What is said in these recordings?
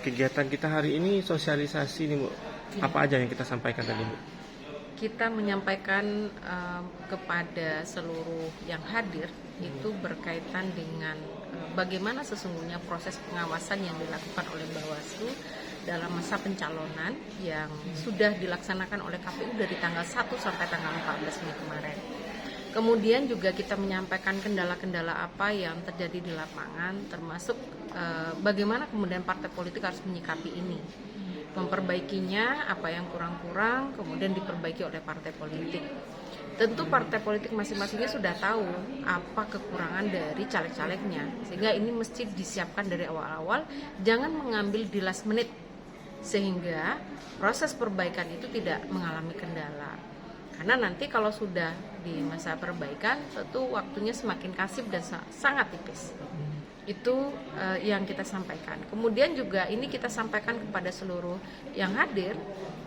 Kegiatan kita hari ini sosialisasi nih Bu. Apa aja yang kita sampaikan tadi Bu? Kita menyampaikan kepada seluruh yang hadir itu berkaitan dengan bagaimana sesungguhnya proses pengawasan yang dilakukan oleh Bawaslu dalam masa pencalonan yang sudah dilaksanakan oleh KPU dari tanggal 1 sampai tanggal 14 Mei kemarin. Kemudian juga kita menyampaikan kendala-kendala apa yang terjadi di lapangan, termasuk bagaimana kemudian partai politik harus menyikapi ini. Memperbaikinya, apa yang kurang-kurang, kemudian diperbaiki oleh partai politik. Tentu partai politik masing-masingnya sudah tahu apa kekurangan dari caleg-calegnya, sehingga ini mesti disiapkan dari awal-awal, jangan mengambil di last minute, sehingga proses perbaikan itu tidak mengalami kendala. Karena nanti kalau sudah di masa perbaikan, tentu waktunya semakin kasib dan sangat tipis. Itu yang kita sampaikan. Kemudian juga ini kita sampaikan kepada seluruh yang hadir,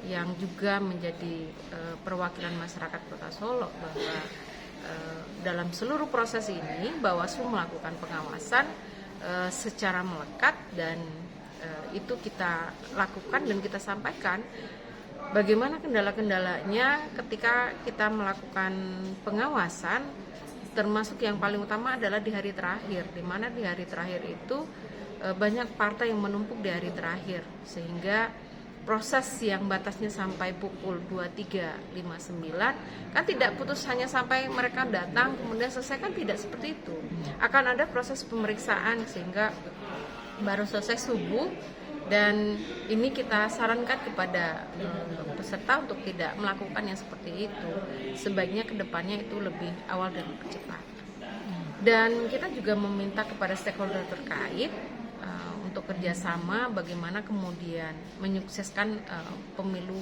yang juga menjadi perwakilan masyarakat Kota Solo, bahwa dalam seluruh proses ini Bawaslu melakukan pengawasan secara melekat, dan itu kita lakukan dan kita sampaikan bagaimana kendala-kendalanya ketika kita melakukan pengawasan. Termasuk yang paling utama adalah di hari terakhir, di mana di hari terakhir itu banyak partai yang menumpuk di hari terakhir, sehingga proses yang batasnya sampai pukul 23.59 kan tidak putus hanya sampai mereka datang kemudian selesai, kan tidak seperti itu. Akan ada proses pemeriksaan sehingga baru selesai subuh, dan ini kita sarankan kepada peserta untuk tidak melakukan yang seperti itu. Sebaiknya kedepannya itu lebih awal dan lebih cepat. Dan kita juga meminta kepada stakeholder terkait untuk kerjasama bagaimana kemudian menyukseskan pemilu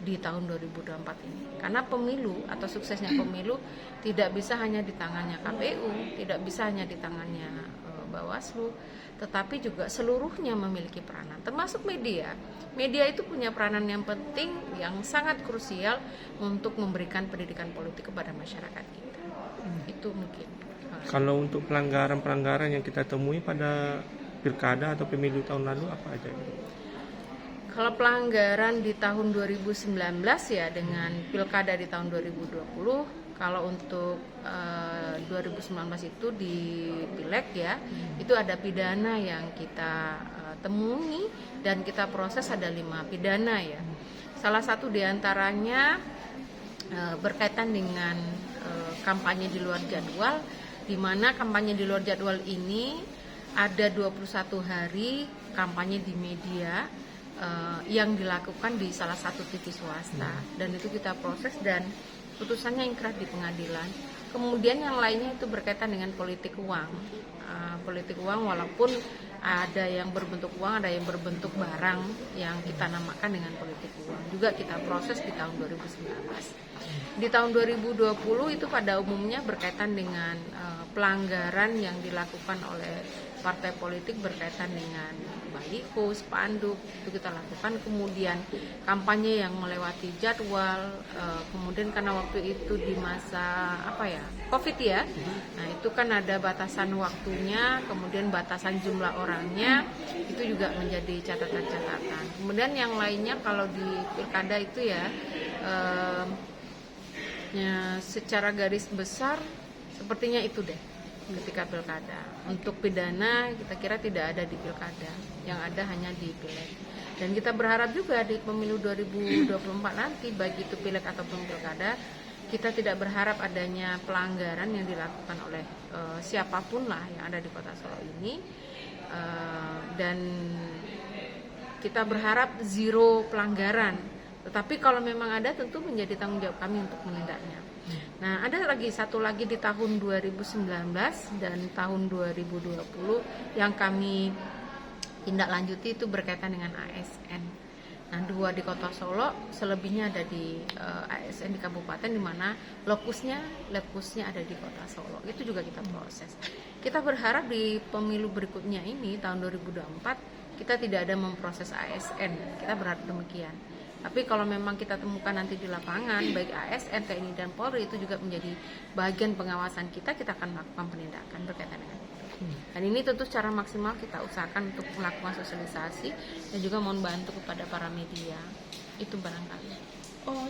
di tahun 2024 ini. Karena pemilu atau suksesnya pemilu tidak bisa hanya di tangannya KPU, tidak bisa hanya di tangannya Bawaslu, tetapi juga seluruhnya memiliki peranan, termasuk media. Media itu punya peranan yang penting, yang sangat krusial untuk memberikan pendidikan politik kepada masyarakat kita. Itu mungkin. Kalau untuk pelanggaran-pelanggaran yang kita temui pada pilkada atau pemilu tahun lalu apa aja? Kalau pelanggaran di tahun 2019 ya dengan pilkada di tahun 2020, kalau untuk 2019 itu di pileg ya, itu ada pidana yang kita temui dan kita proses, ada 5 pidana ya. Salah satu diantaranya berkaitan dengan kampanye di luar jadwal, di mana kampanye di luar jadwal ini ada 21 hari kampanye di media yang dilakukan di salah satu TV swasta, dan itu kita proses dan putusannya ingkrah di pengadilan. Kemudian yang lainnya itu berkaitan dengan politik uang. Politik uang walaupun ada yang berbentuk uang, ada yang berbentuk barang yang kita namakan dengan politik uang. Juga kita proses di tahun 2019. Di tahun 2020 itu pada umumnya berkaitan dengan pelanggaran yang dilakukan oleh partai politik berkaitan dengan baliho, spanduk, itu kita lakukan. Kemudian kampanye yang melewati jadwal, kemudian karena waktu itu di masa COVID ya, nah itu kan ada batasan waktunya, kemudian batasan jumlah orangnya, itu juga menjadi catatan-catatan. Kemudian yang lainnya kalau di pilkada itu ya secara garis besar sepertinya itu deh ketika pilkada. Untuk pidana kita kira tidak ada di pilkada, yang ada hanya di pileg. Dan kita berharap juga di pemilu 2024 nanti, baik itu pileg ataupun pilkada, kita tidak berharap adanya pelanggaran yang dilakukan oleh siapapun lah yang ada di Kota Solo ini, dan kita berharap zero pelanggaran. Tetapi kalau memang ada, tentu menjadi tanggung jawab kami untuk menindaknya. Nah, ada satu lagi di tahun 2019 dan tahun 2020 yang kami tindak lanjuti, itu berkaitan dengan ASN. Nah, 2 di Kota Solo, selebihnya ada di ASN di kabupaten, di mana lokusnya ada di Kota Solo. Itu juga kita proses. Kita berharap di pemilu berikutnya ini tahun 2024 kita tidak ada memproses ASN. Kita berharap demikian. Tapi kalau memang kita temukan nanti di lapangan, baik ASN, TNI dan Polri, itu juga menjadi bagian pengawasan kita akan melakukan penindakan berkaitan dengan itu. Dan ini tentu secara maksimal kita usahakan untuk melakukan sosialisasi dan juga mohon bantu kepada para media. Itu barangkali. Oh,